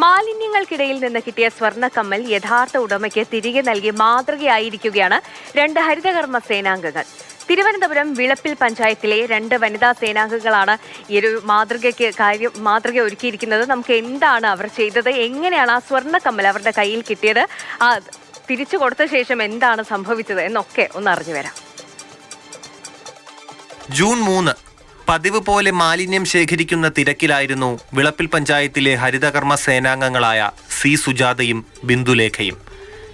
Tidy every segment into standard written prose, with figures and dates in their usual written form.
മാലിന്യങ്ങൾക്കിടയിൽ നിന്ന് കിട്ടിയ സ്വർണ്ണ കമ്മൽ യഥാർത്ഥ ഉടമയ്ക്ക് തിരികെ നൽകി മാതൃകയായിരിക്കുകയാണ് 2 ഹരിതകർമ്മ സേനാംഗങ്ങൾ. തിരുവനന്തപുരം വിളപ്പിൽ പഞ്ചായത്തിലെ 2 വനിതാ സേനാംഗങ്ങളാണ് ഈ ഒരു മാതൃക ഒരുക്കിയിരിക്കുന്നത്. നമുക്ക് എന്താണ് അവർ ചെയ്തത്, എങ്ങനെയാണ് ആ സ്വർണ്ണ കമ്മൽ അവരുടെ കയ്യിൽ കിട്ടിയത്, തിരിച്ചു കൊടുത്ത ശേഷം എന്താണ് സംഭവിച്ചത് എന്നൊക്കെ ഒന്ന് അറിഞ്ഞു വരാം. ജൂൺ 3 പതിവ് പോലെ മാലിന്യം ശേഖരിക്കുന്ന തിരക്കിലായിരുന്നു വിളപ്പിൽ പഞ്ചായത്തിലെ ഹരിതകർമ്മ സേനാംഗങ്ങളായ സി സുജാതയും ബിന്ദുലേഖയും.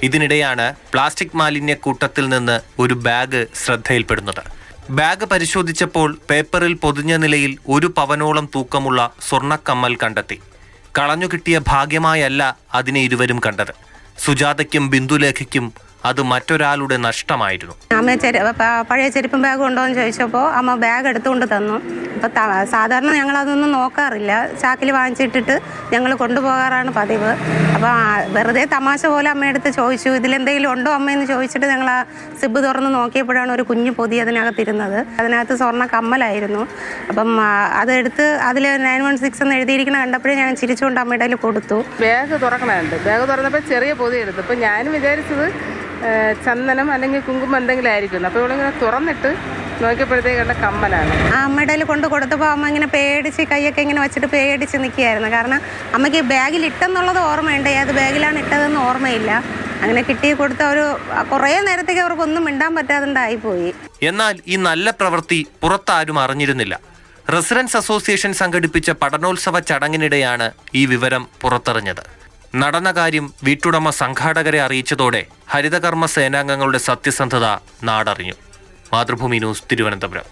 ഇതിനിടെയാണ് പ്ലാസ്റ്റിക് മാലിന്യക്കൂട്ടത്തിൽ നിന്ന് ഒരു ബാഗ് ശ്രദ്ധയിൽപ്പെടുന്നത്. ബാഗ് പരിശോധിച്ചപ്പോൾ പേപ്പറിൽ പൊതിഞ്ഞ നിലയിൽ 1 പവനോളം തൂക്കമുള്ള സ്വർണ്ണക്കമ്മൽ കണ്ടെത്തി. കളഞ്ഞുകിട്ടിയ ഭാഗ്യമായല്ല അതിനെ ഇരുവരും കണ്ടത്. സുജാതയ്ക്കും ബിന്ദുലേഖയ്ക്കും അത് മറ്റൊരാളുടെ നഷ്ടമായിരുന്നു. അമ്മ പഴയ ചെരുപ്പും ബാഗ് ഉണ്ടോ എന്ന് ചോദിച്ചപ്പോൾ അമ്മ ബാഗ് എടുത്തുകൊണ്ട് തന്നു. അപ്പോൾ സാധാരണ ഞങ്ങളതൊന്നും നോക്കാറില്ല, ചാക്കിൽ വാങ്ങിച്ചിട്ടിട്ട് ഞങ്ങൾ കൊണ്ടുപോകാറാണ് പതിവ്. അപ്പോൾ വെറുതെ തമാശ പോലെ അമ്മയെടുത്ത് ചോദിച്ചു, ഇതിലെന്തെങ്കിലും ഉണ്ടോ അമ്മയെന്ന് ചോദിച്ചിട്ട് ഞങ്ങൾ ആ സിബ് തുറന്ന് നോക്കിയപ്പോഴാണ് ഒരു കുഞ്ഞു പൊതി അതിനകത്തിരുന്നത്. അതിനകത്ത് സ്വർണ്ണ കമ്മലായിരുന്നു. അപ്പം അതെടുത്ത് അതിൽ 916 എന്ന് എഴുതിയിരിക്കുന്ന കണ്ടപ്പോഴേ ഞാൻ ചിരിച്ചുകൊണ്ട് അമ്മയുടെ കയ്യിൽ കൊടുത്തു. ബാഗ് തുറക്കണുണ്ട്. ബാഗ് തുറന്നപ്പോൾ ചെറിയ പൊതി എടുത്തു. അപ്പോൾ ഞാനും വിചാരിച്ചത് ചന്ദനം അല്ലെങ്കിൽ കുങ്കുമം എന്തെങ്കിലും ആയിരിക്കും. അപ്പോൾ ഇവളിങ്ങനെ തുറന്നിട്ട് നോക്കിയപ്പോഴത്തേക്കുള്ള കമ്മലാണ്. അമ്മയുടെ കയ്യിൽ കൊണ്ട് കൊടുത്തപ്പോൾ അമ്മ ഇങ്ങനെ പേടിച്ച് കൈയൊക്കെ ഇങ്ങനെ വെച്ചിട്ട് പേടിച്ച് നിൽക്കുകയായിരുന്നു. കാരണം അമ്മയ്ക്ക് ബാഗിൽ ഇട്ടെന്നുള്ളത് ഓർമ്മയുണ്ട്, ഏത് ബാഗിലാണ് ഇട്ടതെന്ന് ഓർമ്മയില്ല. അങ്ങനെ കിട്ടി കൊടുത്ത ഒരു കുറേ നേരത്തേക്ക് അവർക്കൊന്നും മിണ്ടാൻ പറ്റാതുണ്ടായിപ്പോയി. എന്നാൽ ഈ നല്ല പ്രവൃത്തി പുറത്താരും അറിഞ്ഞിരുന്നില്ല. റെസിഡൻസ് അസോസിയേഷൻ സംഘടിപ്പിച്ച പഠനോത്സവ ചടങ്ങിനിടെയാണ് ഈ വിവരം പുറത്തറിഞ്ഞത്. നടന്ന കാര്യം വീട്ടുടമ സംഘാടകരെ അറിയിച്ചതോടെ ഹരിതകർമ്മ സേനാംഗങ്ങളുടെ സത്യസന്ധത നാടറിഞ്ഞു. മാതൃഭൂമി ന്യൂസ്, തിരുവനന്തപുരം.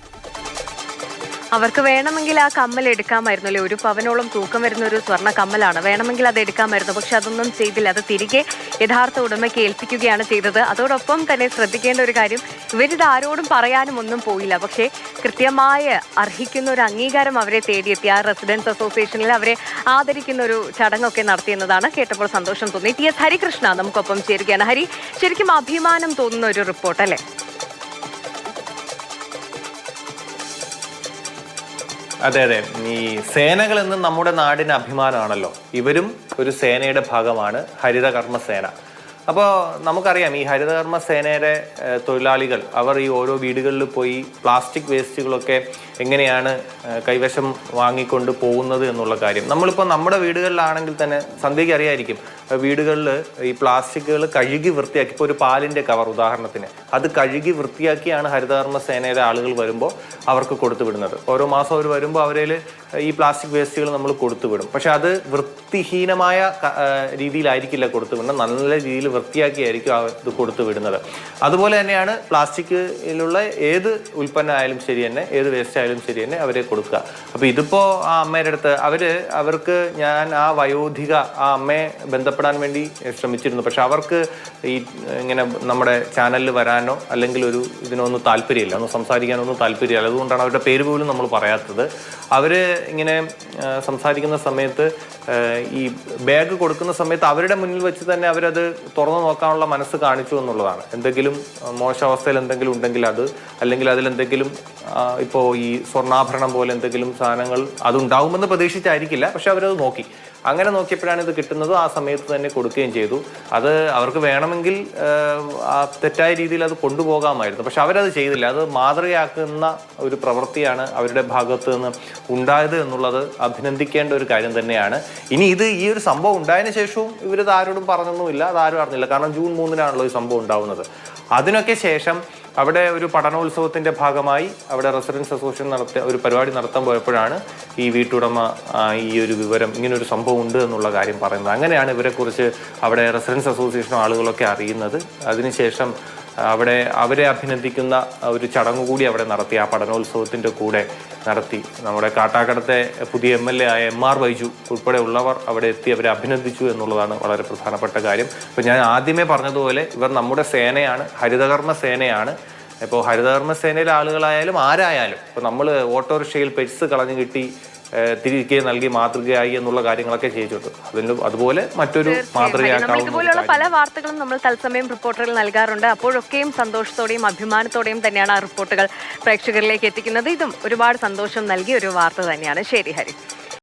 അവർക്ക് വേണമെങ്കിൽ ആ കമ്മൽ എടുക്കാമായിരുന്നു അല്ലേ? 1 പവനോളം തൂക്കം വരുന്ന ഒരു സ്വർണ്ണ കമ്മലാണ്, വേണമെങ്കിൽ അത് എടുക്കാമായിരുന്നു. പക്ഷെ അതൊന്നും ചെയ്തില്ല. അത് തിരികെ യഥാർത്ഥ ഉടമയ്ക്ക് ഏൽപ്പിക്കുകയാണ് ചെയ്തത്. അതോടൊപ്പം തന്നെ ശ്രദ്ധിക്കേണ്ട ഒരു കാര്യം, ഇവരിത് ആരോടും പറയാനും ഒന്നും പോയില്ല. പക്ഷേ കൃത്യമായ അർഹിക്കുന്ന ഒരു അംഗീകാരം അവരെ തേടിയെത്തി. ആ റെസിഡൻസ് അസോസിയേഷനിൽ അവരെ ആദരിക്കുന്ന ഒരു ചടങ്ങൊക്കെ നടത്തിയെന്നതാണ് കേട്ടപ്പോൾ സന്തോഷം തോന്നി. ടി എസ് ഹരികൃഷ്ണ നമുക്കൊപ്പം ചേരുകയാണ്. ഹരി, ശരിക്കും അഭിമാനം തോന്നുന്ന ഒരു റിപ്പോർട്ട് അല്ലേ? അതെ, ഈ സേനകൾ എന്നും നമ്മുടെ നാടിന് അഭിമാനമാണല്ലോ. ഇവരും ഒരു സേനയുടെ ഭാഗമാണ്, ഹരിതകർമ്മ സേന. അപ്പോൾ നമുക്കറിയാം, ഈ ഹരിതകർമ്മ സേനയുടെ തൊഴിലാളികൾ അവർ ഈ ഓരോ വീടുകളിൽ പോയി പ്ലാസ്റ്റിക് വേസ്റ്റുകളൊക്കെ എങ്ങനെയാണ് കൈവശം വാങ്ങിക്കൊണ്ട് പോകുന്നത് എന്നുള്ള കാര്യം. നമ്മളിപ്പോൾ നമ്മുടെ വീടുകളിലാണെങ്കിൽ തന്നെ സന്ധ്യയ്ക്ക് അറിയായിരിക്കും, വീടുകളിൽ ഈ പ്ലാസ്റ്റിക്കുകൾ കഴുകി വൃത്തിയാക്കി, ഇപ്പോൾ ഒരു പാലിൻ്റെ കവർ ഉദാഹരണത്തിന്, അത് കഴുകി വൃത്തിയാക്കിയാണ് ഹരിതകർമ്മ സേനയുടെ ആളുകൾ വരുമ്പോൾ അവർക്ക് കൊടുത്തു വിടുന്നത്. ഓരോ മാസം അവർ വരുമ്പോൾ അവരിൽ ഈ പ്ലാസ്റ്റിക് വേസ്റ്റുകൾ നമ്മൾ കൊടുത്തു വിടും. പക്ഷെ അത് വൃത്തിഹീനമായ രീതിയിലായിരിക്കില്ല കൊടുത്തു വിടുന്നത്, നല്ല രീതിയിൽ വൃത്തിയാക്കിയായിരിക്കും ഇത് കൊടുത്തു വിടുന്നത്. അതുപോലെ തന്നെയാണ് പ്ലാസ്റ്റിക്കിലുള്ള ഏത് ഉൽപ്പന്നം ആയാലും ശരി തന്നെ, ഏത് വേസ്റ്റ് ആയാലും ശരി തന്നെ അവരെ കൊടുക്കുക. അപ്പോൾ ഇതിപ്പോൾ ആ അമ്മയുടെ അടുത്ത് അവർക്ക് ഞാൻ ആ വയോധിക ആ അമ്മയെ ബന്ധപ്പെടാൻ വേണ്ടി ശ്രമിച്ചിരുന്നു. പക്ഷെ അവർക്ക് ഈ ഇങ്ങനെ നമ്മുടെ ചാനലിൽ വരാനോ അല്ലെങ്കിൽ ഇതിനൊന്നും താല്പര്യമില്ല, ഒന്ന് സംസാരിക്കാനൊന്നും താല്പര്യമില്ല. അതുകൊണ്ടാണ് അവരുടെ പേര് പോലും നമ്മൾ പറയാത്തത്. അവർ ഇങ്ങനെ സംസാരിക്കുന്ന സമയത്ത് ഈ ബാഗ് കൊടുക്കുന്ന സമയത്ത് അവരുടെ മുന്നിൽ വെച്ച് തന്നെ അവരത് തുറന്നു നോക്കാനുള്ള മനസ്സ് കാണിച്ചു എന്നുള്ളതാണ്. എന്തെങ്കിലും മോശാവസ്ഥയിൽ എന്തെങ്കിലും ഉണ്ടെങ്കിൽ അത്, അല്ലെങ്കിൽ അതിലെന്തെങ്കിലും ഇപ്പോൾ ഈ സ്വർണ്ണാഭരണം പോലെ എന്തെങ്കിലും സാധനങ്ങൾ അതുണ്ടാവുമെന്ന് പ്രതീക്ഷിച്ചായിരിക്കില്ല, പക്ഷെ അവരത് നോക്കി. അങ്ങനെ നോക്കിയപ്പോഴാണ് ഇത് കിട്ടുന്നത്. ആ സമയത്ത് തന്നെ കൊടുക്കുകയും ചെയ്തു. അത് അവർക്ക് വേണമെങ്കിൽ തെറ്റായ രീതിയിൽ അത് കൊണ്ടുപോകാമായിരുന്നു, പക്ഷെ അവരത് ചെയ്തില്ല. അത് മാതൃകയാക്കുന്ന ഒരു പ്രവൃത്തിയാണ് അവരുടെ ഭാഗത്ത് നിന്ന് ഉണ്ടായത് എന്നുള്ളത് അഭിനന്ദിക്കേണ്ട ഒരു കാര്യം തന്നെയാണ്. ഇനി ഈ ഒരു സംഭവം ഉണ്ടായതിനു ശേഷവും ഇവരിത് ആരോടും പറഞ്ഞൊന്നുമില്ല, അതാരും അറിഞ്ഞില്ല. കാരണം ജൂൺ 3-നാണല്ലോ ഈ സംഭവം ഉണ്ടാവുന്നത്. അതിനൊക്കെ ശേഷം അവിടെ ഒരു പഠനോത്സവത്തിന്റെ ഭാഗമായി അവിടെ റെസിഡൻസ് അസോസിയേഷൻ നടത്തിയ ഒരു പരിപാടി നടത്താൻ പോയപ്പോഴാണ് ഈ വീട്ടുടമ ഈ ഒരു വിവരം, ഇങ്ങനൊരു സംഭവം ഉണ്ട് എന്നുള്ള കാര്യം പറയുന്നത്. അങ്ങനെയാണ് ഇവരെക്കുറിച്ച് അവിടെ റെസിഡൻസ് അസോസിയേഷൻ ആളുകളൊക്കെ അറിയുന്നത്. അതിനുശേഷം അവരെ അഭിനന്ദിക്കുന്ന ഒരു ചടങ്ങ് കൂടി അവിടെ നടത്തി, ആ പഠനോത്സവത്തിൻ്റെ കൂടെ നടത്തി. നമ്മുടെ കാട്ടാക്കടത്തെ പുതിയ MLA ആയ MR ബൈജു ഉൾപ്പെടെ ഉള്ളവർ അവിടെ എത്തി അവരെ അഭിനന്ദിച്ചു എന്നുള്ളതാണ് വളരെ പ്രധാനപ്പെട്ട കാര്യം. ഇപ്പോൾ ഞാൻ ആദ്യമേ പറഞ്ഞതുപോലെ ഇവർ നമ്മുടെ സേനയാണ്, ഹരിതകർമ്മ സേനയാണ്. ഇപ്പോൾ ഹരിതകർമ്മ സേനയിലെ ആളുകളായാലും ആരായാലും, ഇപ്പോൾ നമ്മൾ ഓട്ടോറിക്ഷയിൽ പെറ്റ്സ് കളഞ്ഞു കിട്ടി തിരികെ നൽകി മാതൃകയായി എന്നുള്ള കാര്യങ്ങളൊക്കെ ചെയ്തിട്ടുണ്ട്. അതുപോലെ മറ്റൊരു മാതൃകയാക്കാവുന്ന ഇതുപോലുള്ള പല വാർത്തകളും നമ്മൾ തത്സമയം റിപ്പോർട്ടുകൾ നൽകാറുണ്ട്. അപ്പോഴൊക്കെയും സന്തോഷത്തോടെയും അഭിമാനത്തോടെയും തന്നെയാണ് ആ റിപ്പോർട്ടുകൾ പ്രേക്ഷകരിലേക്ക് എത്തിക്കുന്നത്. ഇതും ഒരുപാട് സന്തോഷം നൽകിയ ഒരു വാർത്ത തന്നെയാണ്. ശരി ഹരി.